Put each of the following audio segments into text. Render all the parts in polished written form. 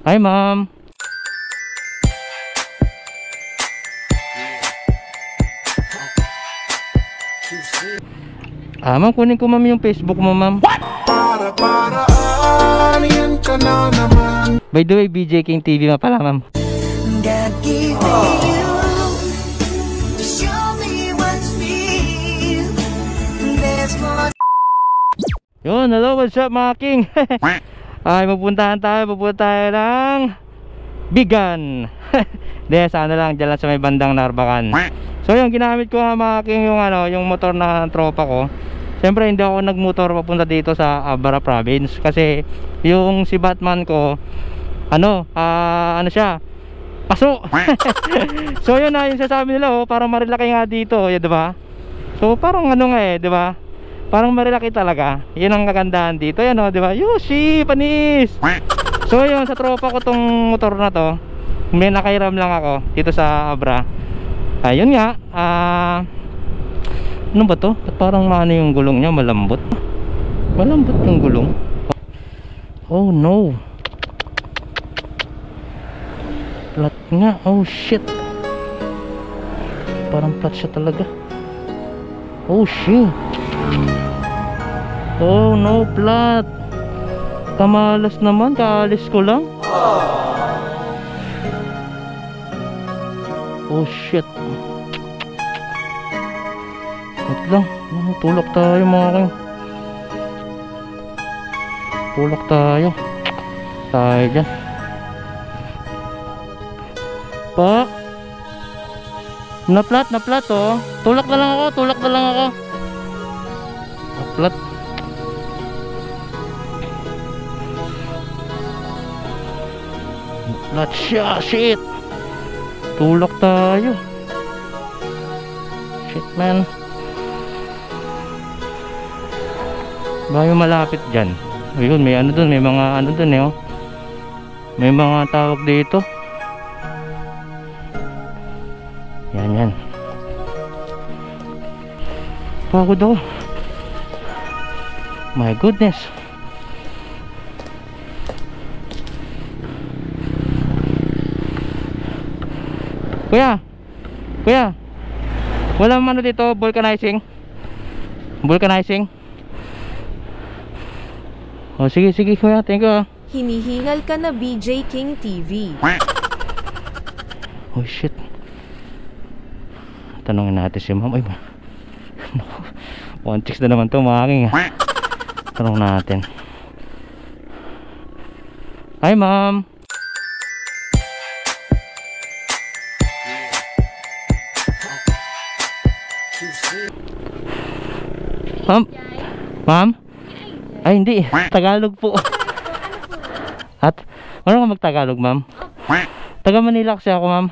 Hi, ma'am. Ma'am, kunin ko ma'am yung Facebook mo, ma'am. By the way, BJ King TV nga pala, ma'am. Yun, hello, what's up mga king? Ay, pupunta tayo ng Bigan. Hindi, sana lang, dyan lang sa may bandang Narbacan. So yung ginamit ko nga mga king, yung motor na tropa ko. Siyempre hindi ako nagmotor papunta dito sa Abra province. Kasi yung si Batman ko, ano siya, paso. So yun na yung sasabi nila, parang marilaki nga dito, yun, diba? So parang diba? Parang marilaki talaga. Yun ang kagandahan dito. Yan o, diba? Yoshi, panis. So yun, sa tropa ko tong motor na to, may nakairam lang ako dito sa Abra. Ayun nga, ano ba to? Ba't parang maano yung gulong niya? Malambot. Malambot yung gulong. Oh no. Flat nga. Oh shit. Parang flat siya talaga. Oh shit. Oh no, flat. Kamalas naman, kaalis ko lang. Oh shit. Wait lang, tulak tayo mga king. Tulak tayo. Tayo dyan. Pa. Na-flat oh. Tulak na lang ako. Na-flat. Na-flat siya, shit. Tulak tayo. Shit man. Bayo malapit dyan. Ayun, may ano dun, may mga ano dun oh. May mga tawag dito. Yan. Pagod ako. My goodness. Kuya, wala man dito vulcanizing. Oh, sige kuya, thank you. Hinihingal ka na BJ King TV. Oh shit. Tanungin natin si ma'am. Ay, 1-6 na naman to mga king. Tanong natin. Hi ma'am. Ma'am? Ay hindi, Tagalog po. At ano ka magtagalog ma'am? Taga Manila kasi ako ma'am.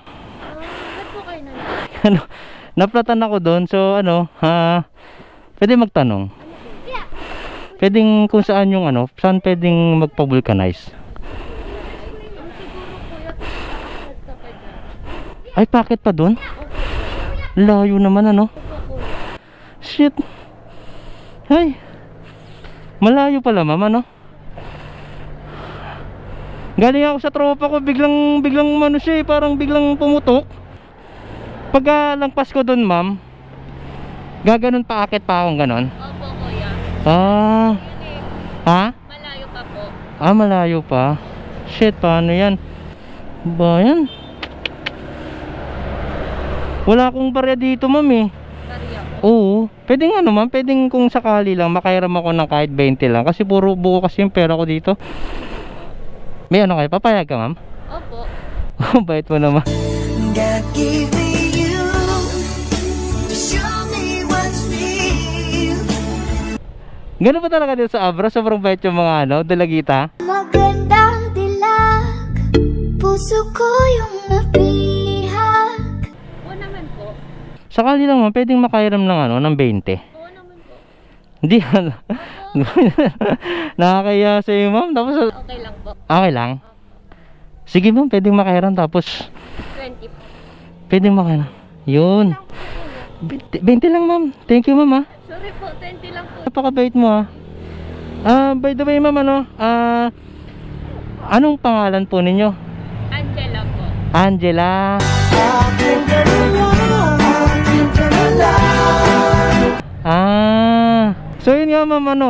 Ano, naplatan ako doon. So pwede magtanong. Pwedeng kung saan yung saan pwedeng magpa-vulcanize? Ay, bakit pa doon? Layo naman Shit. Ay, malayo pala ma'am Galing ako sa tropa ko, biglang siya parang biglang pumutok. Pagka langpas ko doon ma'am, gaganon paakit pa akong ganon. Opo kuya. Ha? Malayo pa po. Malayo pa. Shit, paano yan? Ba yan? Wala akong barya dito ma'am eh. Oo, pwedeng ma'am, pwedeng kung sakali lang makairam ako ng kahit 20 lang kasi puro buo kasi yung pera ko dito. May kayo, papayag ka ma'am? Opo. Oh, bait mo naman. Ganun pa talaga dito sa Abra, sobrang bait yung mga dalagita. Magandang dilag, puso ko yung napihak. Oo naman po. Sakali lang ma'am, pwedeng makairam ng ng 20. Oo naman po. Hindi nakakaya sa iyo ma'am. Tapos Okay lang po. okay lang. Sige ma'am, pwedeng makairam tapos 20 po. pwedeng makairam. Yun. 20 lang ma'am. Thank you ma'am. Sorry po, 20 lang po. Napakabait mo. By the way ma'am, Anong pangalan po ninyo? Angela po. Angela. So yun nga ma'am, ano,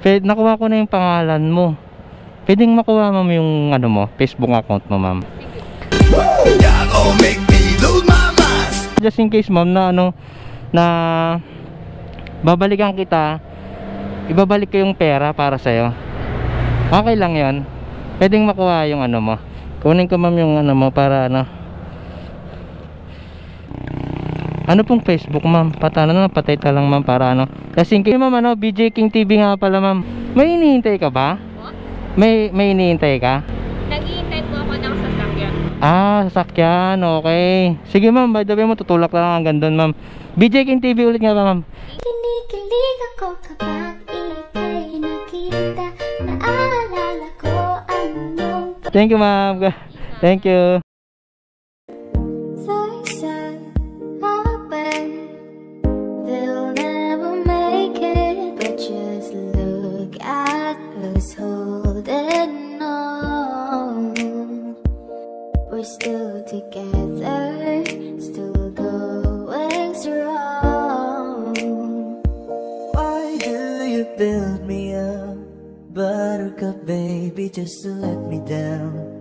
nakuha ko na yung pangalan mo. Pwedeng makuha ma'am yung ano mo, Facebook account mo ma'am. Just in case ma'am na ano, na babalikan kita, ibabalik ko yung pera para sa'yo. Okay lang yon. Pwedeng makuha yung ano mo. Kunin ko ma'am yung ano mo para ano. Ano pong Facebook ma'am? Patano na, patay ta lang ma'am para ano. Kasi ma'am ano, BJ King TV nga pala ma'am. May hinihintay ka ba? May hinihintay ka? Naghihintay po ako ng sasakyan. Sasakyan, okay. Sige ma'am, by the way mo, tutulak lang hanggang doon ma'am. BJ King TV ulit nga ba ma'am? Kinikilig ako kapag ika'y nakita. Naalala ko anong Thank you ma'am. Thank you. they'll never make it, but just look at us holding on. We're still together, still going strong. Why do you build me up, Buttercup baby, just to let me down?